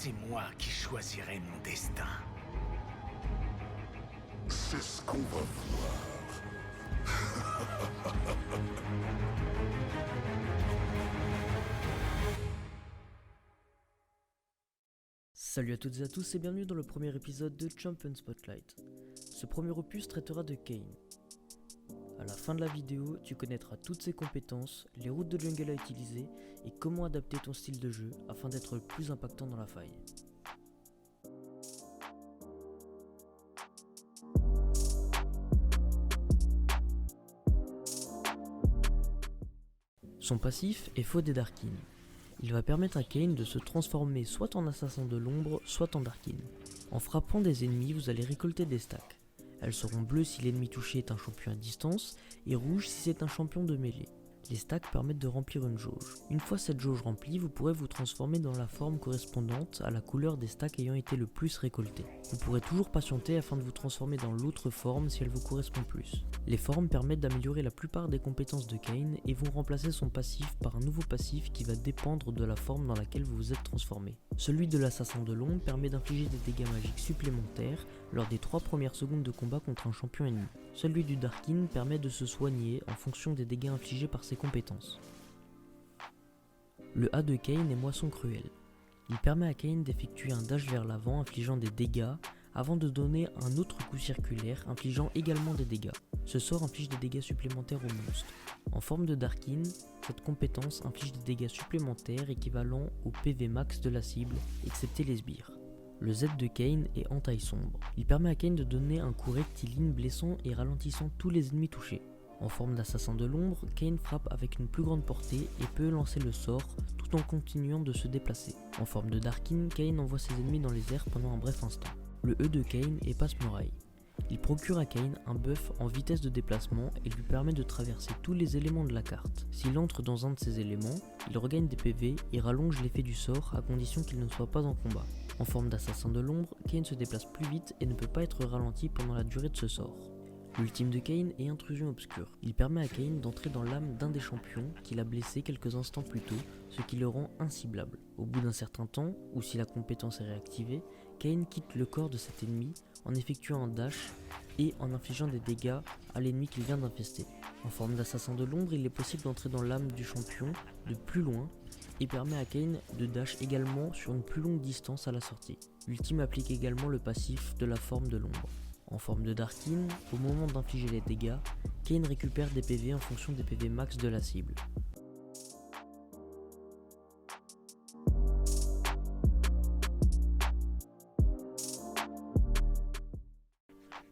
c'est moi qui choisirai mon destin. C'est ce qu'on va voir. Salut à toutes et à tous et bienvenue dans le premier épisode de Champion Spotlight. Ce premier opus traitera de Kayn. À la fin de la vidéo, tu connaîtras toutes ses compétences, les routes de jungle à utiliser et comment adapter ton style de jeu afin d'être le plus impactant dans la faille. Son passif est Faux des Darkin. Il va permettre à Kayn de se transformer soit en assassin de l'ombre, soit en Darkin. En frappant des ennemis, vous allez récolter des stacks. Elles seront bleues si l'ennemi touché est un champion à distance, et rouges si c'est un champion de mêlée. Les stacks permettent de remplir une jauge. Une fois cette jauge remplie, vous pourrez vous transformer dans la forme correspondante à la couleur des stacks ayant été le plus récoltés. Vous pourrez toujours patienter afin de vous transformer dans l'autre forme si elle vous correspond plus. Les formes permettent d'améliorer la plupart des compétences de Kayn et vont remplacer son passif par un nouveau passif qui va dépendre de la forme dans laquelle vous vous êtes transformé. Celui de l'assassin de l'ombre permet d'infliger des dégâts magiques supplémentaires lors des 3 premières secondes de combat contre un champion ennemi. Celui du Darkin permet de se soigner en fonction des dégâts infligés par ses compétences. Le A de Kayn est Moisson Cruelle. Il permet à Kayn d'effectuer un dash vers l'avant infligeant des dégâts avant de donner un autre coup circulaire infligeant également des dégâts. Ce sort inflige des dégâts supplémentaires aux monstres. En forme de Darkin, cette compétence inflige des dégâts supplémentaires équivalents au PV max de la cible, excepté les sbires. Le Z de Kayn est Entaille Sombre. Il permet à Kayn de donner un coup rectiligne blessant et ralentissant tous les ennemis touchés. En forme d'assassin de l'ombre, Kayn frappe avec une plus grande portée et peut lancer le sort tout en continuant de se déplacer. En forme de Darkin, Kayn envoie ses ennemis dans les airs pendant un bref instant. Le E de Kayn est Passe-Muraille. Il procure à Kayn un buff en vitesse de déplacement et lui permet de traverser tous les éléments de la carte. S'il entre dans un de ces éléments, il regagne des PV et rallonge l'effet du sort à condition qu'il ne soit pas en combat. En forme d'assassin de l'ombre, Kayn se déplace plus vite et ne peut pas être ralenti pendant la durée de ce sort. L'ultime de Kayn est Intrusion Obscure. Il permet à Kayn d'entrer dans l'âme d'un des champions qu'il a blessé quelques instants plus tôt, ce qui le rend inciblable. Au bout d'un certain temps, ou si la compétence est réactivée, Kayn quitte le corps de cet ennemi en effectuant un dash et en infligeant des dégâts à l'ennemi qu'il vient d'infester. En forme d'assassin de l'ombre, il est possible d'entrer dans l'âme du champion de plus loin et permet à Kayn de dash également sur une plus longue distance à la sortie. L'ultime applique également le passif de la forme de l'ombre. En forme de Darkin, au moment d'infliger les dégâts, Kayn récupère des PV en fonction des PV max de la cible.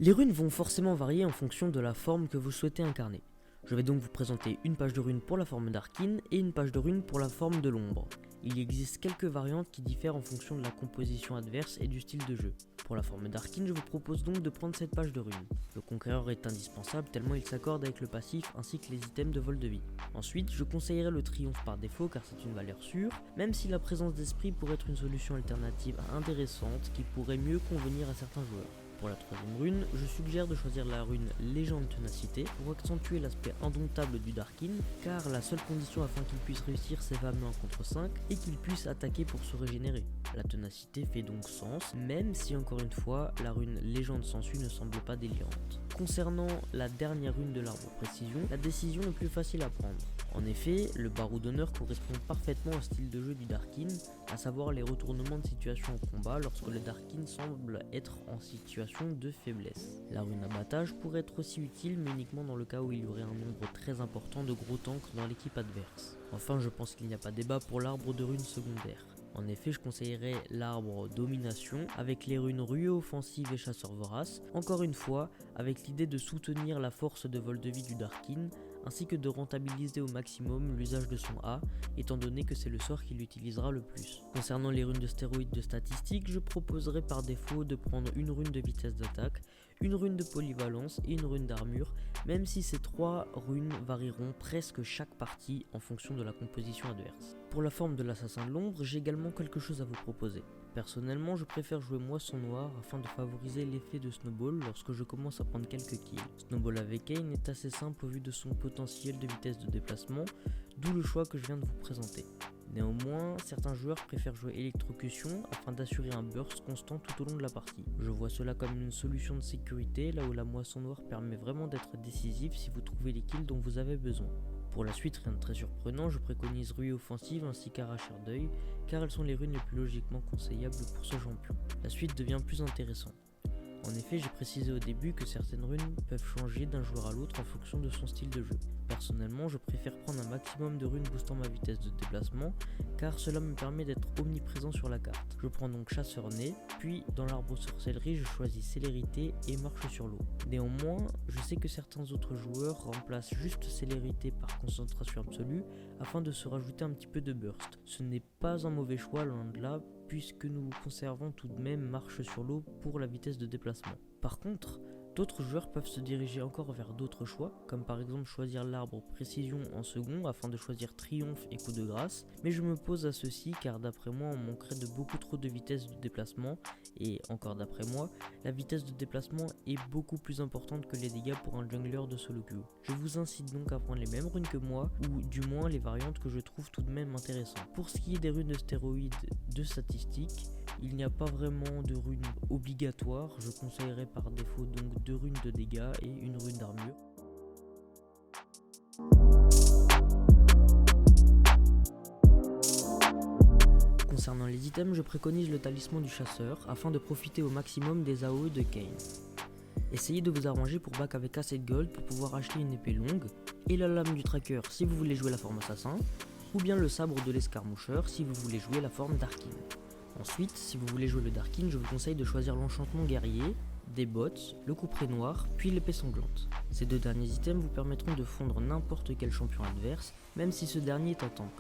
Les runes vont forcément varier en fonction de la forme que vous souhaitez incarner. Je vais donc vous présenter une page de runes pour la forme Darkin et une page de runes pour la forme de l'ombre. Il existe quelques variantes qui diffèrent en fonction de la composition adverse et du style de jeu. Pour la forme Darkin, je vous propose donc de prendre cette page de runes. Le conquéreur est indispensable tellement il s'accorde avec le passif ainsi que les items de vol de vie. Ensuite, je conseillerais le triomphe par défaut car c'est une valeur sûre, même si la présence d'esprit pourrait être une solution alternative intéressante qui pourrait mieux convenir à certains joueurs. Pour la troisième rune, je suggère de choisir la rune Légende Ténacité pour accentuer l'aspect indomptable du Darkin, car la seule condition afin qu'il puisse réussir ses fameux 1 contre 5 est qu'il puisse attaquer pour se régénérer. La ténacité fait donc sens, même si encore une fois, la rune Légende Sensu ne semble pas délirante. Concernant la dernière rune de l'arbre précision, la décision est plus facile à prendre. En effet, le barreau d'honneur correspond parfaitement au style de jeu du Darkin, à savoir les retournements de situation au combat lorsque le Darkin semble être en situation de faiblesse. La rune abattage pourrait être aussi utile, mais uniquement dans le cas où il y aurait un nombre très important de gros tanks dans l'équipe adverse. Enfin, je pense qu'il n'y a pas débat pour l'arbre de runes secondaire. En effet, je conseillerais l'arbre domination avec les runes ruée offensive et chasseur vorace, encore une fois avec l'idée de soutenir la force de vol de vie du Darkin, ainsi que de rentabiliser au maximum l'usage de son A, étant donné que c'est le sort qu'il utilisera le plus. Concernant les runes de stéroïdes de statistique, je proposerais par défaut de prendre une rune de vitesse d'attaque, une rune de polyvalence et une rune d'armure, même si ces 3 runes varieront presque chaque partie en fonction de la composition adverse. Pour la forme de l'assassin de l'ombre, j'ai également quelque chose à vous proposer. Personnellement, je préfère jouer Moisson Noire afin de favoriser l'effet de Snowball lorsque je commence à prendre quelques kills. Snowball avec Kayn est assez simple au vu de son potentiel de vitesse de déplacement, d'où le choix que je viens de vous présenter. Néanmoins, certains joueurs préfèrent jouer électrocution afin d'assurer un burst constant tout au long de la partie. Je vois cela comme une solution de sécurité, là où la moisson noire permet vraiment d'être décisif si vous trouvez les kills dont vous avez besoin. Pour la suite, rien de très surprenant, je préconise ruée offensive ainsi qu'arracheur d'œil, car elles sont les runes les plus logiquement conseillables pour ce champion. La suite devient plus intéressante. En effet, j'ai précisé au début que certaines runes peuvent changer d'un joueur à l'autre en fonction de son style de jeu. Personnellement, je préfère prendre un maximum de runes boostant ma vitesse de déplacement, car cela me permet d'être omniprésent sur la carte. Je prends donc chasseur nez, puis dans l'arbre sorcellerie, je choisis célérité et marche sur l'eau. Néanmoins, je sais que certains autres joueurs remplacent juste célérité par concentration absolue afin de se rajouter un petit peu de burst. Ce n'est pas un mauvais choix, loin de là, puisque nous conservons tout de même marche sur l'eau pour la vitesse de déplacement. Par contre, d'autres joueurs peuvent se diriger encore vers d'autres choix, comme par exemple choisir l'arbre précision en second afin de choisir triomphe et coup de grâce, mais je me pose à ceci car d'après moi on manquerait de beaucoup trop de vitesse de déplacement, et encore d'après moi, la vitesse de déplacement est beaucoup plus importante que les dégâts pour un jungler de solo queue. Je vous incite donc à prendre les mêmes runes que moi, ou du moins les variantes que je trouve tout de même intéressantes. Pour ce qui est des runes de stéroïdes de statistiques, il n'y a pas vraiment de runes obligatoires, je conseillerais par défaut donc 2 runes de dégâts et une rune d'armure. Concernant les items, je préconise le talisman du chasseur afin de profiter au maximum des AOE de Kayn. Essayez de vous arranger pour back avec assez de gold pour pouvoir acheter une épée longue, et la lame du tracker si vous voulez jouer la forme assassin, ou bien le sabre de l'escarmoucheur si vous voulez jouer la forme Darkin. Ensuite, si vous voulez jouer le Darkin, je vous conseille de choisir l'enchantement guerrier, des bottes, le couperet noir, puis l'épée sanglante. Ces 2 derniers items vous permettront de fondre n'importe quel champion adverse, même si ce dernier est un tank.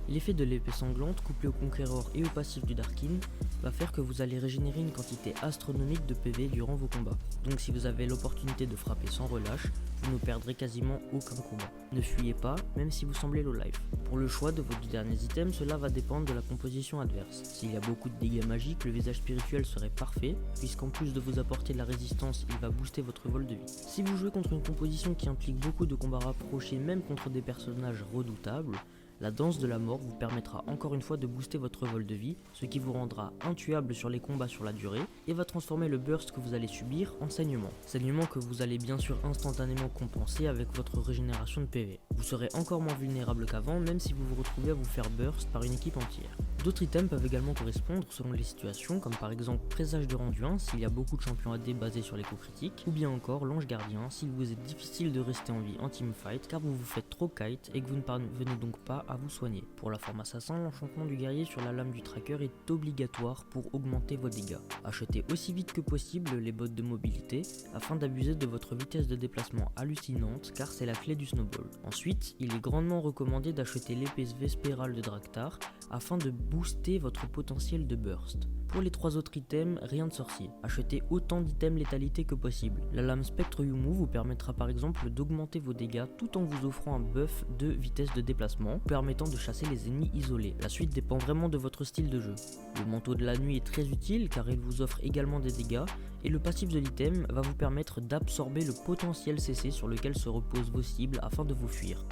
L'effet de l'épée sanglante, couplé au conquéreur et au passif du Darkin, va faire que vous allez régénérer une quantité astronomique de PV durant vos combats. Donc si vous avez l'opportunité de frapper sans relâche, vous ne perdrez quasiment aucun combat. Ne fuyez pas, même si vous semblez low life. Pour le choix de vos 2 derniers items, cela va dépendre de la composition adverse. S'il y a beaucoup de dégâts magiques, le visage spirituel serait parfait, puisqu'en plus de vous apporter de la résistance, il va booster votre vol de vie. Si vous jouez contre une composition qui implique beaucoup de combats rapprochés, même contre des personnages redoutables, la danse de la mort vous permettra encore une fois de booster votre vol de vie, ce qui vous rendra intuable sur les combats sur la durée et va transformer le burst que vous allez subir en saignement. Saignement que vous allez bien sûr instantanément compenser avec votre régénération de PV. Vous serez encore moins vulnérable qu'avant, même si vous vous retrouvez à vous faire burst par une équipe entière. D'autres items peuvent également correspondre selon les situations, comme par exemple présage de rendu 1 s'il y a beaucoup de champions AD basés sur les coups critiques, ou bien encore l'ange gardien s'il vous est difficile de rester en vie en teamfight car vous vous faites trop kite et que vous ne parvenez donc pas à vous soigner. Pour la forme assassin, l'enchantement du guerrier sur la lame du tracker est obligatoire pour augmenter vos dégâts. Achetez aussi vite que possible les bottes de mobilité afin d'abuser de votre vitesse de déplacement hallucinante car c'est la clé du snowball. Ensuite, il est grandement recommandé d'acheter l'épée Vespérale de Draktar afin de booster votre potentiel de burst. Pour les 3 autres items, rien de sorcier. Achetez autant d'items létalité que possible. La lame Spectre Yumu vous permettra par exemple d'augmenter vos dégâts tout en vous offrant un buff de vitesse de déplacement, permettant de chasser les ennemis isolés. La suite dépend vraiment de votre style de jeu. Le manteau de la nuit est très utile car il vous offre également des dégâts, et le passif de l'item va vous permettre d'absorber le potentiel CC sur lequel se reposent vos cibles afin de vous fuir.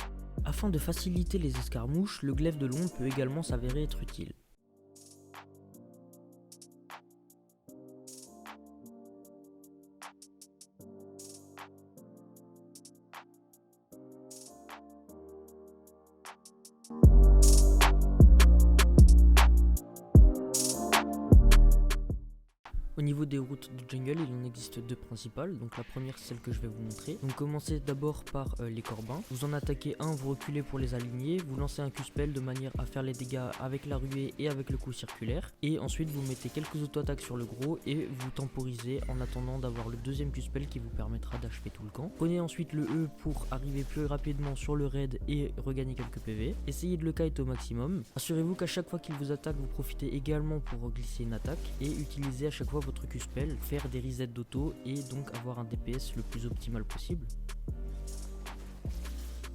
Afin de faciliter les escarmouches, le glaive de l'ombre peut également s'avérer être utile. Au niveau des routes de jungle, il en existe 2 principales. Donc la première, c'est celle que je vais vous montrer. Donc commencez d'abord par les corbins. Vous en attaquez un, vous reculez pour les aligner. Vous lancez un Q-spell de manière à faire les dégâts avec la ruée et avec le coup circulaire. Et ensuite, vous mettez quelques auto-attaques sur le gros et vous temporisez en attendant d'avoir le deuxième Q-spell qui vous permettra d'achever tout le camp. Prenez ensuite le E pour arriver plus rapidement sur le raid et regagner quelques PV. Essayez de le kite au maximum. Assurez-vous qu'à chaque fois qu'il vous attaque, vous profitez également pour glisser une attaque et utilisez à chaque fois votre Q-spell, faire des resets d'auto et donc avoir un DPS le plus optimal possible.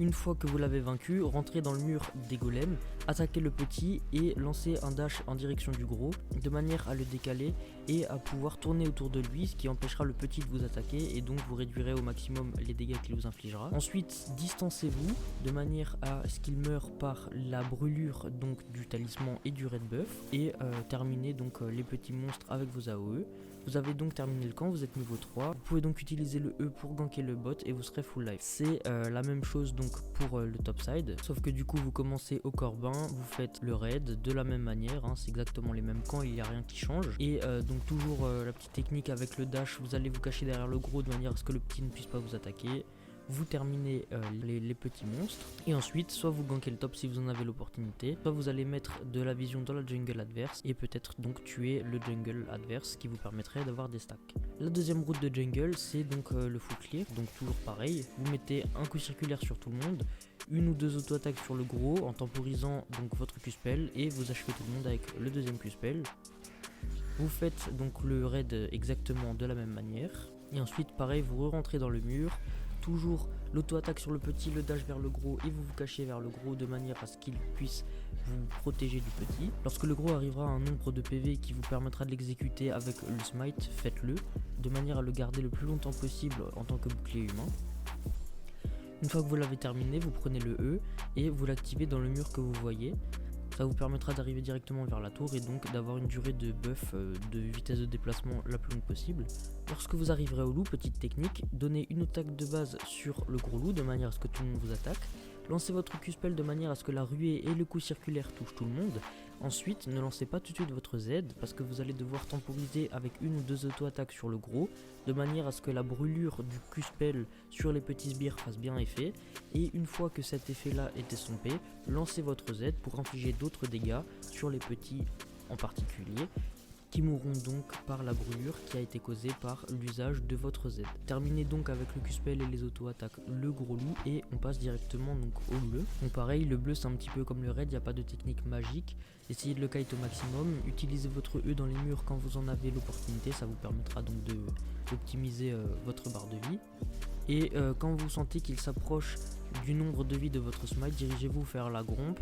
Une fois que vous l'avez vaincu, rentrez dans le mur des golems, attaquez le petit et lancez un dash en direction du gros, de manière à le décaler et à pouvoir tourner autour de lui, ce qui empêchera le petit de vous attaquer et donc vous réduirez au maximum les dégâts qu'il vous infligera. Ensuite, distancez-vous de manière à ce qu'il meure par la brûlure donc du talisman et du red buff et terminez donc les petits monstres avec vos AOE. Vous avez donc terminé le camp, vous êtes niveau 3. Vous pouvez donc utiliser le E pour ganker le bot et vous serez full life. C'est la même chose donc pour le topside, sauf que du coup vous commencez au corbin, vous faites le raid de la même manière, hein, c'est exactement les mêmes camps, il n'y a rien qui change. Et donc toujours la petite technique avec le dash, vous allez vous cacher derrière le gros de manière à ce que le petit ne puisse pas vous attaquer. Vous terminez les petits monstres et ensuite soit vous gankez le top si vous en avez l'opportunité, soit vous allez mettre de la vision dans la jungle adverse et peut-être donc tuer le jungle adverse qui vous permettrait d'avoir des stacks. La deuxième route de jungle c'est donc le full clear, donc toujours pareil, vous mettez un coup circulaire sur tout le monde, une ou deux auto-attaques sur le gros en temporisant donc votre Q-spell et vous achevez tout le monde avec le deuxième Q-spell. Vous faites donc le raid exactement de la même manière et ensuite pareil vous re-rentrez dans le mur. Toujours l'auto-attaque sur le petit, le dash vers le gros et vous vous cachez vers le gros de manière à ce qu'il puisse vous protéger du petit. Lorsque le gros arrivera à un nombre de PV qui vous permettra de l'exécuter avec le smite, faites-le de manière à le garder le plus longtemps possible en tant que bouclier humain. Une fois que vous l'avez terminé, vous prenez le E et vous l'activez dans le mur que vous voyez. Ça vous permettra d'arriver directement vers la tour et donc d'avoir une durée de buff de vitesse de déplacement la plus longue possible. Lorsque vous arriverez au loup, petite technique, donnez une attaque de base sur le gros loup de manière à ce que tout le monde vous attaque. Lancez votre Q-spell de manière à ce que la ruée et le coup circulaire touchent tout le monde. Ensuite, ne lancez pas tout de suite votre Z parce que vous allez devoir temporiser avec une ou deux auto-attaques sur le gros de manière à ce que la brûlure du Q-spell sur les petits sbires fasse bien effet. Et une fois que cet effet-là est estompé, lancez votre Z pour infliger d'autres dégâts sur les petits en particulier, qui mourront donc par la brûlure qui a été causée par l'usage de votre Z. Terminez donc avec le Q-spell et les auto-attaques le gros loup et on passe directement donc au bleu. Donc pareil, le bleu c'est un petit peu comme le raid, il n'y a pas de technique magique. Essayez de le kite au maximum, utilisez votre E dans les murs quand vous en avez l'opportunité, ça vous permettra donc d'optimiser votre barre de vie. Et quand vous sentez qu'il s'approche du nombre de vie de votre smite, dirigez-vous vers la grompe.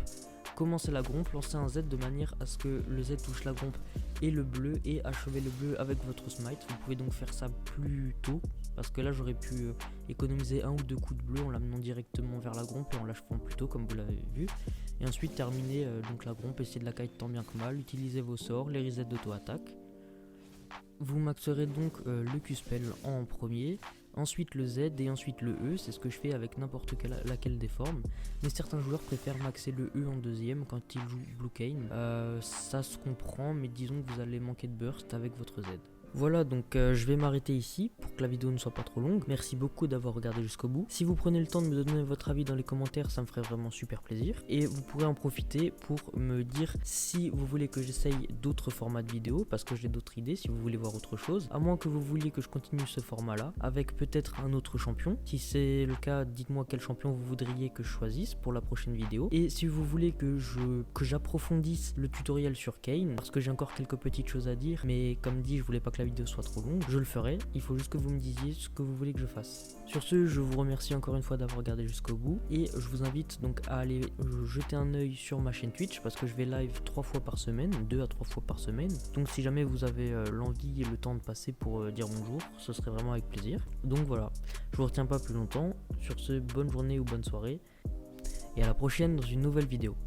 Commencez la grompe, lancez un Z de manière à ce que le Z touche la grompe et le bleu et achevez le bleu avec votre smite. Vous pouvez donc faire ça plus tôt parce que là j'aurais pu économiser un ou deux coups de bleu en l'amenant directement vers la grompe et en l'achevant plus tôt comme vous l'avez vu. Et ensuite terminer donc la grompe, essayez de la kite tant bien que mal, utilisez vos sorts, les resets d'auto-attaque. Vous maxerez donc le Q-spell en premier, ensuite le Z et ensuite le E, c'est ce que je fais avec n'importe laquelle des formes, mais certains joueurs préfèrent maxer le E en deuxième quand ils jouent Blue Kayn, ça se comprend, mais disons que vous allez manquer de burst avec votre Z. Voilà, donc je vais m'arrêter ici pour que la vidéo ne soit pas trop longue. Merci beaucoup d'avoir regardé jusqu'au bout. Si vous prenez le temps de me donner votre avis dans les commentaires, ça me ferait vraiment super plaisir. Et vous pourrez en profiter pour me dire si vous voulez que j'essaye d'autres formats de vidéos, parce que j'ai d'autres idées si vous voulez voir autre chose. À moins que vous vouliez que je continue ce format-là, avec peut-être un autre champion. Si c'est le cas, dites-moi quel champion vous voudriez que je choisisse pour la prochaine vidéo. Et si vous voulez que j'approfondisse le tutoriel sur Kayn, parce que j'ai encore quelques petites choses à dire, mais comme dit, je voulais pas que la vidéo soit trop longue, je le ferai. Il faut juste que vous me disiez ce que vous voulez que je fasse. Sur ce, je vous remercie encore une fois d'avoir regardé jusqu'au bout et je vous invite donc à aller jeter un œil sur ma chaîne Twitch parce que je vais live 3 fois par semaine, 2 à 3 fois par semaine. Donc si jamais vous avez l'envie et le temps de passer pour dire bonjour, ce serait vraiment avec plaisir. Donc voilà, je vous retiens pas plus longtemps. Sur ce, bonne journée ou bonne soirée et à la prochaine dans une nouvelle vidéo.